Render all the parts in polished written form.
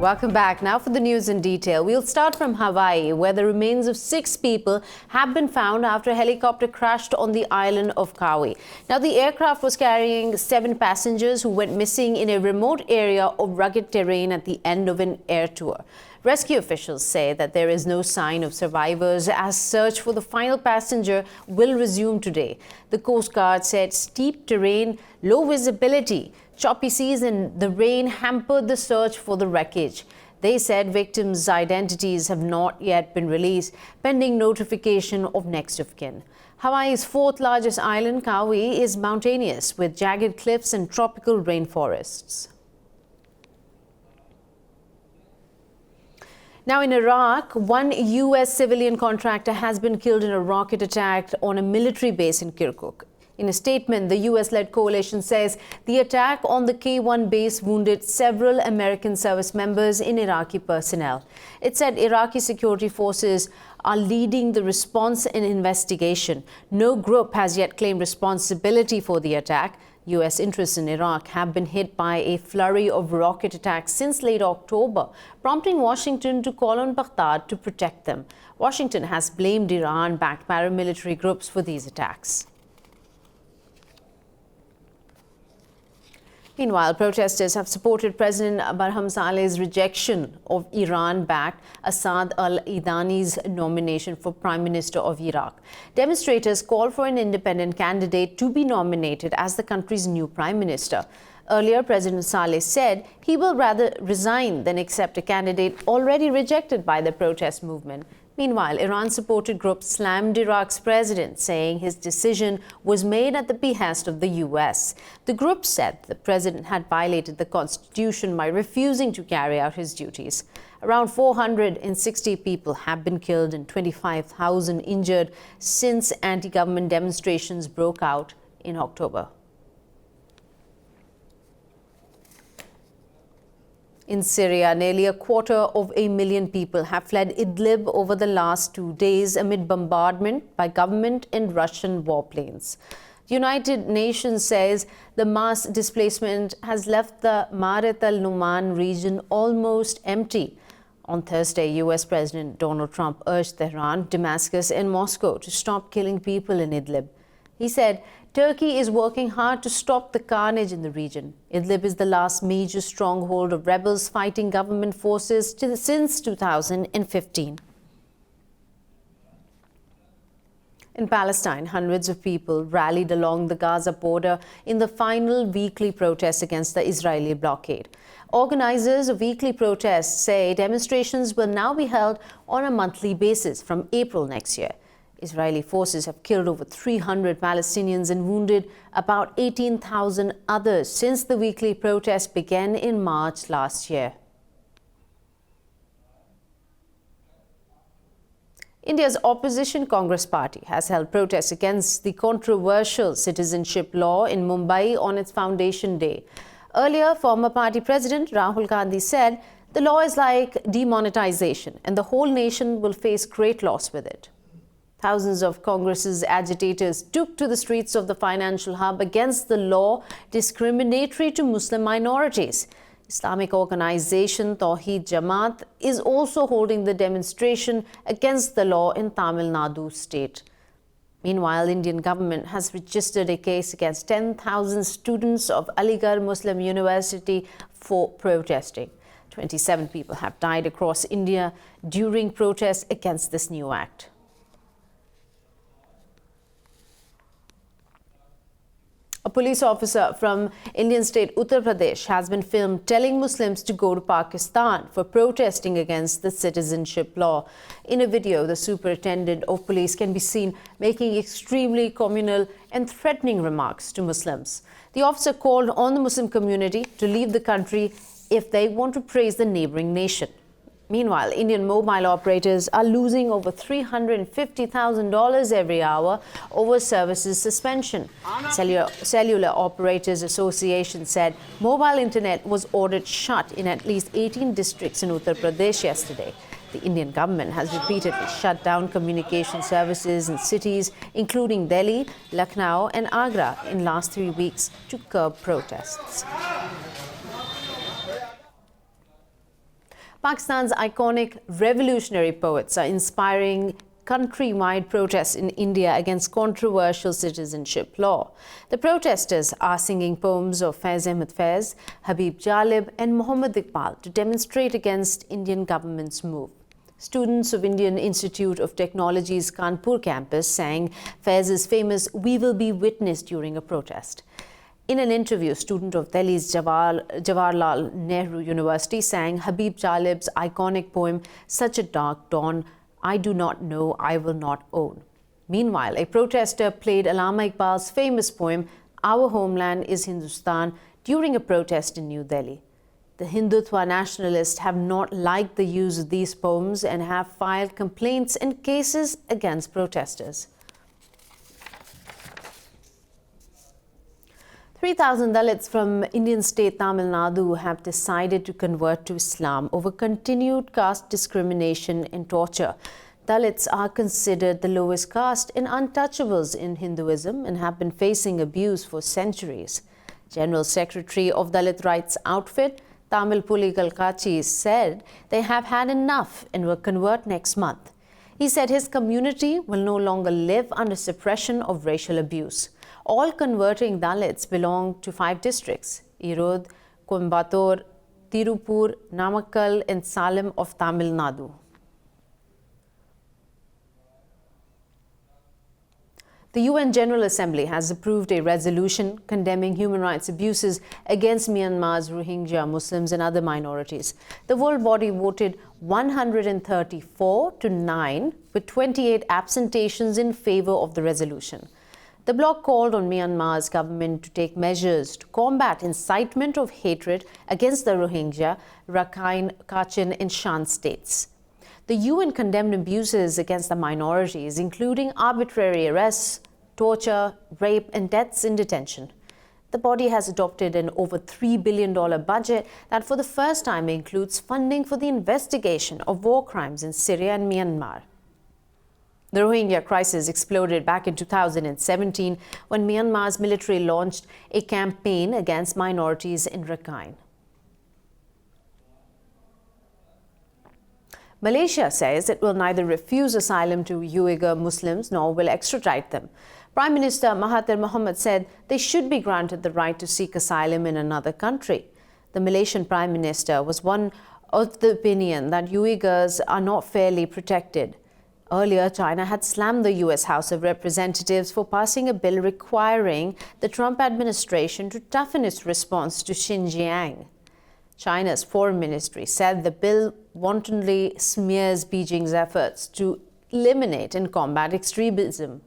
Welcome back. Now for the news in detail. We'll start from Hawaii, where the remains of 6 people have been found after a helicopter crashed on the island of Kauai. Now, the aircraft was carrying 7 passengers who went missing in a remote area of rugged terrain at the end of an air tour. Rescue officials say that there is no sign of survivors as search for the final passenger will resume today. The Coast Guard said steep terrain, low visibility, choppy seas and the rain hampered the search for the wreckage. They said victims' identities have not yet been released, pending notification of next of kin. Hawaii's 4th largest island, Kauai, is mountainous with jagged cliffs and tropical rainforests. Now in Iraq, one U.S. civilian contractor has been killed in a rocket attack on a military base in Kirkuk. In a statement, the U.S.-led coalition says the attack on the K-1 base wounded several American service members and Iraqi personnel. It said Iraqi security forces are leading the response and investigation. No group has yet claimed responsibility for the attack. U.S. interests in Iraq have been hit by a flurry of rocket attacks since late October, prompting Washington to call on Baghdad to protect them. Washington has blamed Iran-backed paramilitary groups for these attacks. Meanwhile, protesters have supported President Barham Saleh's rejection of Iran-backed Assad al-Idani's nomination for Prime Minister of Iraq. Demonstrators call for an independent candidate to be nominated as the country's new Prime Minister. Earlier, President Saleh said he will rather resign than accept a candidate already rejected by the protest movement. Meanwhile, Iran-supported groups slammed Iraq's president, saying his decision was made at the behest of the U.S. The group said the president had violated the constitution by refusing to carry out his duties. Around 460 people have been killed and 25,000 injured since anti-government demonstrations broke out in October. In Syria, nearly 250,000 people have fled Idlib over the last 2 days amid bombardment by government and Russian warplanes. The United Nations says the mass displacement has left the Maaret al-Numan region almost empty. On Thursday, U.S. President Donald Trump urged Tehran, Damascus and Moscow to stop killing people in Idlib. He said Turkey is working hard to stop the carnage in the region. Idlib is the last major stronghold of rebels fighting government forces since 2015. In Palestine, hundreds of people rallied along the Gaza border in the final weekly protest against the Israeli blockade. Organizers of weekly protests say demonstrations will now be held on a monthly basis from April next year. Israeli forces have killed over 300 Palestinians and wounded about 18,000 others since the weekly protest began in March last year. India's opposition Congress party has held protests against the controversial citizenship law in Mumbai on its foundation day. Earlier, former party president Rahul Gandhi said the law is like demonetization and the whole nation will face great loss with it. Thousands of Congress's agitators took to the streets of the financial hub against the law discriminatory to Muslim minorities. Islamic organization Tawheed Jamaat is also holding the demonstration against the law in Tamil Nadu state. Meanwhile, Indian government has registered a case against 10,000 students of Aligarh Muslim University for protesting. 27 people have died across India during protests against this new act. A police officer from Indian state Uttar Pradesh has been filmed telling Muslims to go to Pakistan for protesting against the citizenship law. In a video, the superintendent of police can be seen making extremely communal and threatening remarks to Muslims. The officer called on the Muslim community to leave the country if they want to praise the neighboring nation. Meanwhile, Indian mobile operators are losing over $350,000 every hour over services suspension. Cellular Operators Association said mobile internet was ordered shut in at least 18 districts in Uttar Pradesh yesterday. The Indian government has repeatedly shut down communication services in cities including Delhi, Lucknow and Agra in last 3 weeks to curb protests. Pakistan's iconic revolutionary poets are inspiring countrywide protests in India against controversial citizenship law. The protesters are singing poems of Faiz Ahmed Faiz, Habib Jalib and Muhammad Iqbal to demonstrate against Indian government's move. Students of Indian Institute of Technology's Kanpur campus sang Faiz's famous "We Will Be Witness" during a protest. In an interview, a student of Delhi's Jawaharlal Nehru University sang Habib Jalib's iconic poem "Such a Dark Dawn, I Do Not Know, I Will Not Own." Meanwhile, a protester played Allama Iqbal's famous poem "Our Homeland is Hindustan" during a protest in New Delhi. The Hindutva nationalists have not liked the use of these poems and have filed complaints and cases against protesters. 3,000 Dalits from Indian state Tamil Nadu have decided to convert to Islam over continued caste discrimination and torture. Dalits are considered the lowest caste and untouchables in Hinduism and have been facing abuse for centuries. General Secretary of Dalit Rights Outfit, Tamil Puli Kalkachi, said they have had enough and will convert next month. He said his community will no longer live under suppression of racial abuse. All converting Dalits belong to 5 districts: Erode, Coimbatore, Tirupur, Namakkal and Salem of Tamil Nadu. The UN General Assembly has approved a resolution condemning human rights abuses against Myanmar's Rohingya Muslims and other minorities. The world body voted 134 to 9 with 28 abstentions in favor of the resolution. The bloc called on Myanmar's government to take measures to combat incitement of hatred against the Rohingya, Rakhine, Kachin and Shan states. The UN condemned abuses against the minorities, including arbitrary arrests, torture, rape and deaths in detention. The body has adopted an over $3 billion budget that for the first time includes funding for the investigation of war crimes in Syria and Myanmar. The Rohingya crisis exploded back in 2017 when Myanmar's military launched a campaign against minorities in Rakhine. Malaysia says it will neither refuse asylum to Uyghur Muslims nor will extradite them. Prime Minister Mahathir Mohamad said they should be granted the right to seek asylum in another country. The Malaysian Prime Minister was one of the opinion that Uyghurs are not fairly protected. Earlier, China had slammed the U.S. House of Representatives for passing a bill requiring the Trump administration to toughen its response to Xinjiang. China's foreign ministry said the bill wantonly smears Beijing's efforts to eliminate and combat extremism.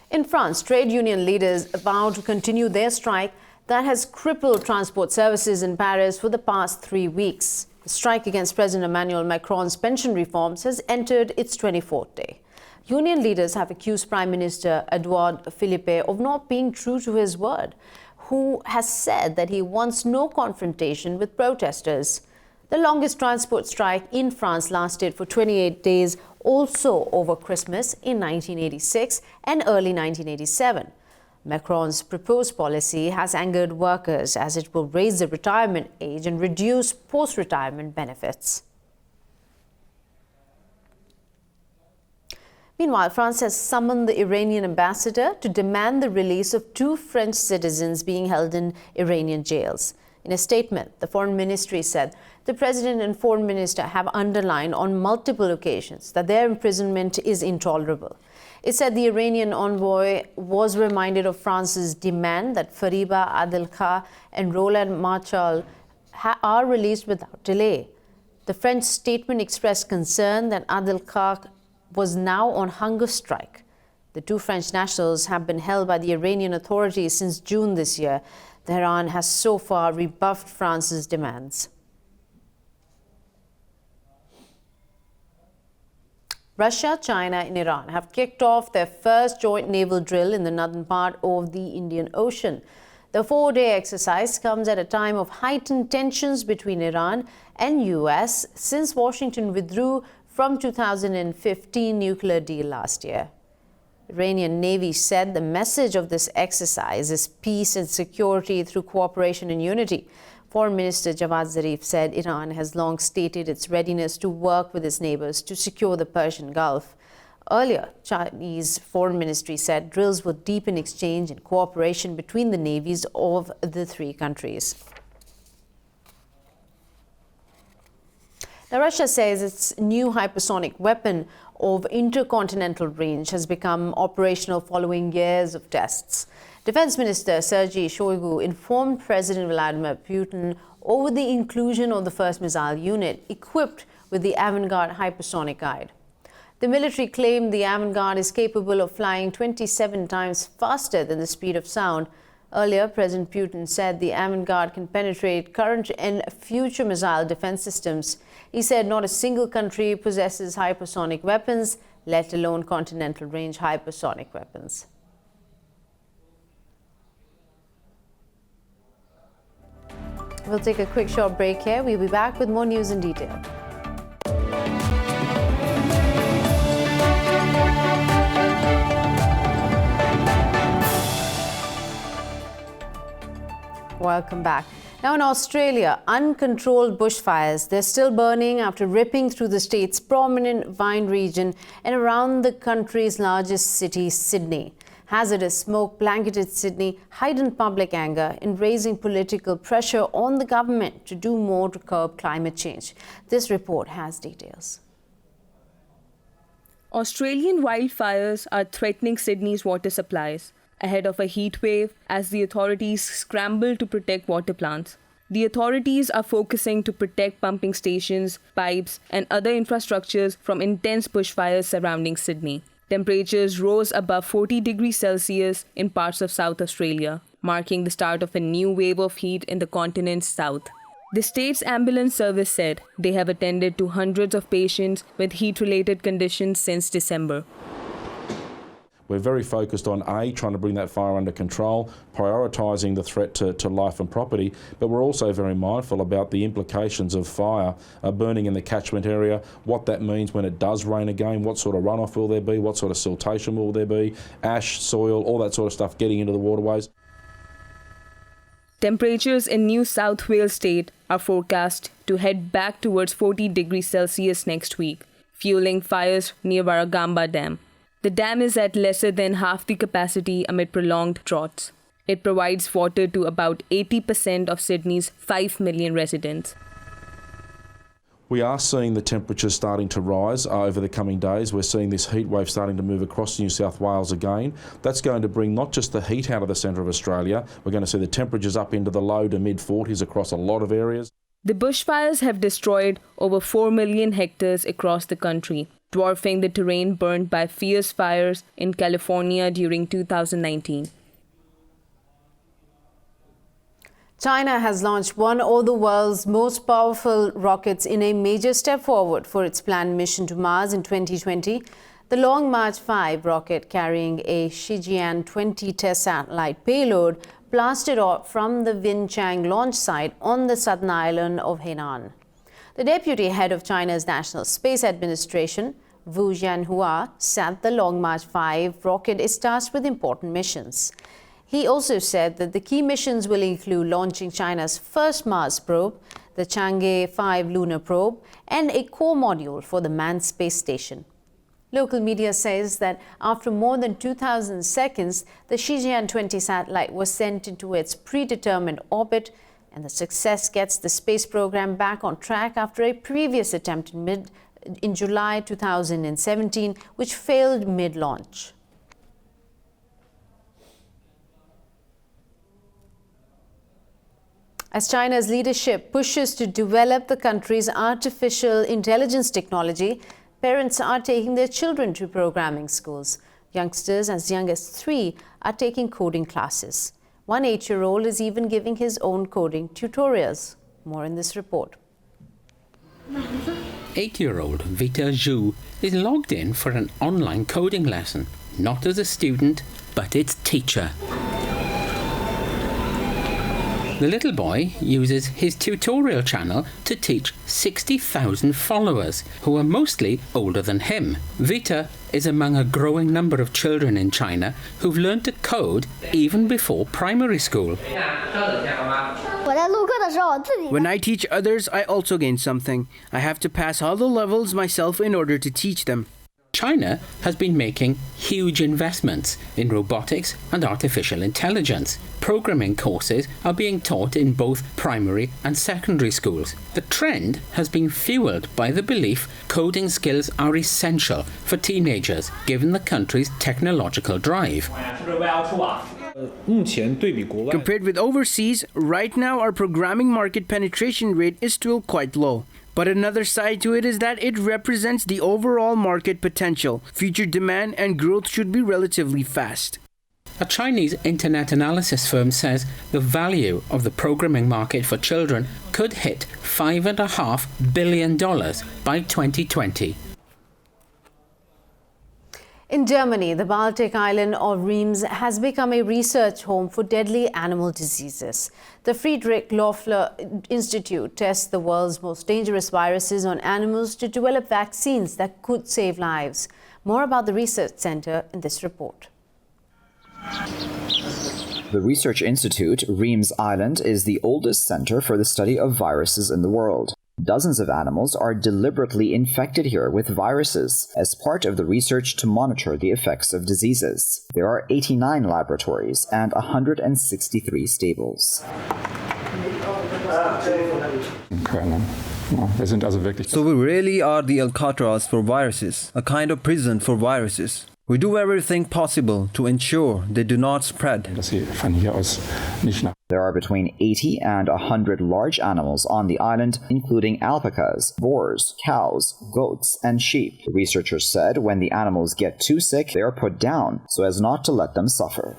In France, trade union leaders vow to continue their strike that has crippled transport services in Paris for the past 3 weeks. The strike against President Emmanuel Macron's pension reforms has entered its 24th day. Union leaders have accused Prime Minister Edouard Philippe of not being true to his word, who has said that he wants no confrontation with protesters. The longest transport strike in France lasted for 28 days, also over Christmas in 1986 and early 1987. Macron's proposed policy has angered workers as it will raise the retirement age and reduce post-retirement benefits. Meanwhile, France has summoned the Iranian ambassador to demand the release of 2 French citizens being held in Iranian jails. In a statement, the Foreign Ministry said the President and Foreign Minister have underlined on multiple occasions that their imprisonment is intolerable. It said the Iranian envoy was reminded of France's demand that Fariba Adelkha and Roland Marchal are released without delay. The French statement expressed concern that Adelkha was now on hunger strike. The 2 French nationals have been held by the Iranian authorities since June this year. Tehran has so far rebuffed France's demands. Russia, China and Iran have kicked off their first joint naval drill in the northern part of the Indian Ocean. The 4-day exercise comes at a time of heightened tensions between Iran and US since Washington withdrew from 2015 nuclear deal last year. Iranian Navy said the message of this exercise is peace and security through cooperation and unity. Foreign Minister Javad Zarif said Iran has long stated its readiness to work with its neighbors to secure the Persian Gulf. Earlier, Chinese Foreign Ministry said drills would deepen exchange and cooperation between the navies of the three countries. Now, Russia says its new hypersonic weapon of intercontinental range has become operational following years of tests. Defense Minister Sergei Shoigu informed President Vladimir Putin over the inclusion of the first missile unit equipped with the Avangard hypersonic guide. The military claimed the Avangard is capable of flying 27 times faster than the speed of sound. Earlier, President Putin said the Avangard can penetrate current and future missile defense systems. He said not a single country possesses hypersonic weapons, let alone continental range hypersonic weapons. We'll take a quick short break here. We'll be back with more news in detail. Welcome back. Now in Australia, uncontrolled bushfires, they're still burning after ripping through the state's prominent vine region and around the country's largest city, Sydney. Hazardous smoke blanketed Sydney, heightened public anger and raising political pressure on the government to do more to curb climate change. This report has details. Australian wildfires are threatening Sydney's water supplies ahead of a heat wave as the authorities scramble to protect water plants. The authorities are focusing to protect pumping stations, pipes, and other infrastructures from intense bushfires surrounding Sydney. Temperatures rose above 40 degrees Celsius in parts of South Australia, marking the start of a new wave of heat in the continent's south. The state's ambulance service said they have attended to hundreds of patients with heat-related conditions since December. We're very focused on trying to bring that fire under control, prioritising the threat to life and property, but we're also very mindful about the implications of fire burning in the catchment area, what that means when it does rain again, what sort of runoff will there be, what sort of siltation will there be, ash, soil, all that sort of stuff getting into the waterways. Temperatures in New South Wales state are forecast to head back towards 40 degrees Celsius next week, fueling fires near Warragamba Dam. The dam is at lesser than half the capacity amid prolonged droughts. It provides water to about 80% of Sydney's 5 million residents. We are seeing the temperatures starting to rise over the coming days. We're seeing this heat wave starting to move across New South Wales again. That's going to bring not just the heat out of the centre of Australia, we're going to see the temperatures up into the low to mid-40s across a lot of areas. The bushfires have destroyed over 4 million hectares across the country, dwarfing the terrain burned by fierce fires in California during 2019. China has launched one of the world's most powerful rockets in a major step forward for its planned mission to Mars in 2020. The Long March 5 rocket carrying a Shijian-20 test satellite payload blasted off from the Wenchang launch site on the southern island of Hainan. The deputy head of China's National Space Administration, Wu Jianhua, said the Long March 5 rocket is tasked with important missions. He also said that the key missions will include launching China's first Mars probe, the Chang'e 5 lunar probe, and a core module for the manned space station. Local media says that after more than 2,000 seconds, the Shijian-20 satellite was sent into its predetermined orbit, and the success gets the space program back on track after a previous attempt in July 2017, which failed mid-launch. As China's leadership pushes to develop the country's artificial intelligence technology, parents are taking their children to programming schools. Youngsters as young as 3 are taking coding classes. One 8-year-old is even giving his own coding tutorials. More in this report. 8-year-old Vita Zhu is logged in for an online coding lesson, not as a student, but its teacher. The little boy uses his tutorial channel to teach 60,000 followers, who are mostly older than him. Vita is among a growing number of children in China who've learned to code even before primary school. When I teach others, I also gain something. I have to pass all the levels myself in order to teach them. China has been making huge investments in robotics and artificial intelligence. Programming courses are being taught in both primary and secondary schools. The trend has been fueled by the belief coding skills are essential for teenagers, given the country's technological drive. Compared with overseas, right now our programming market penetration rate is still quite low. But another side to it is that it represents the overall market potential. Future demand and growth should be relatively fast. A Chinese internet analysis firm says the value of the programming market for children could hit $5.5 billion by 2020. In Germany, the Baltic island of Reims has become a research home for deadly animal diseases. The Friedrich Loeffler Institute tests the world's most dangerous viruses on animals to develop vaccines that could save lives. More about the research center in this report. The Research Institute, Reims Island, is the oldest center for the study of viruses in the world. Dozens of animals are deliberately infected here with viruses as part of the research to monitor the effects of diseases. There are 89 laboratories and 163 stables. So we really are the Alcatraz for viruses, a kind of prison for viruses. We do everything possible to ensure they do not spread. There are between 80 and 100 large animals on the island, including alpacas, boars, cows, goats, and sheep. The researchers said when the animals get too sick, they are put down so as not to let them suffer.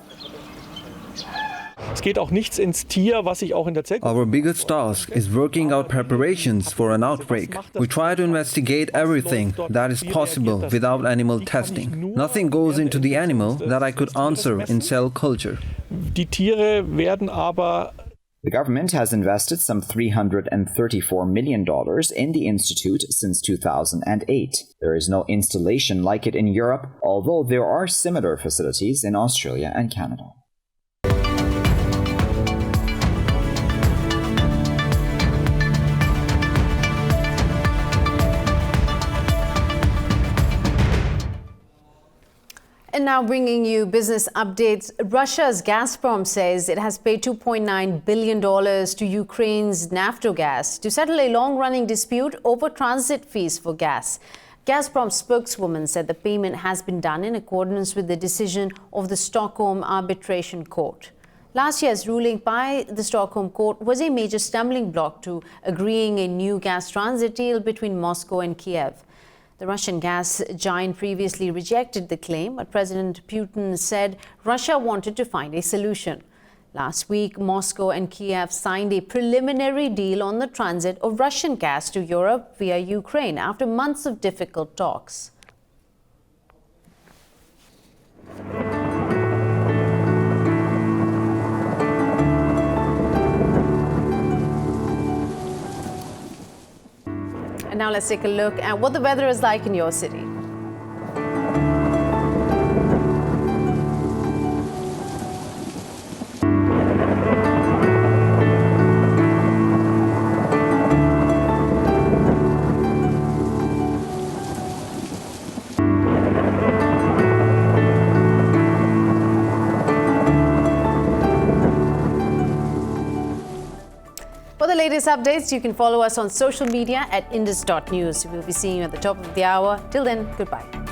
Our biggest task is working out preparations for an outbreak. We try to investigate everything that is possible without animal testing. Nothing goes into the animal that I could answer in cell culture. The government has invested some $334 million in the institute since 2008. There is no installation like it in Europe, although there are similar facilities in Australia and Canada. And now bringing you business updates. Russia's Gazprom says it has paid $2.9 billion to Ukraine's Naftogaz to settle a long-running dispute over transit fees for gas. Gazprom spokeswoman said the payment has been done in accordance with the decision of the Stockholm Arbitration Court. Last year's ruling by the Stockholm Court was a major stumbling block to agreeing a new gas transit deal between Moscow and Kiev. The Russian gas giant previously rejected the claim, but President Putin said Russia wanted to find a solution. Last week, Moscow and Kiev signed a preliminary deal on the transit of Russian gas to Europe via Ukraine after months of difficult talks. And now let's take a look at what the weather is like in your city. For the latest updates, you can follow us on social media at indus.news. We'll be seeing you at the top of the hour. Till then, goodbye.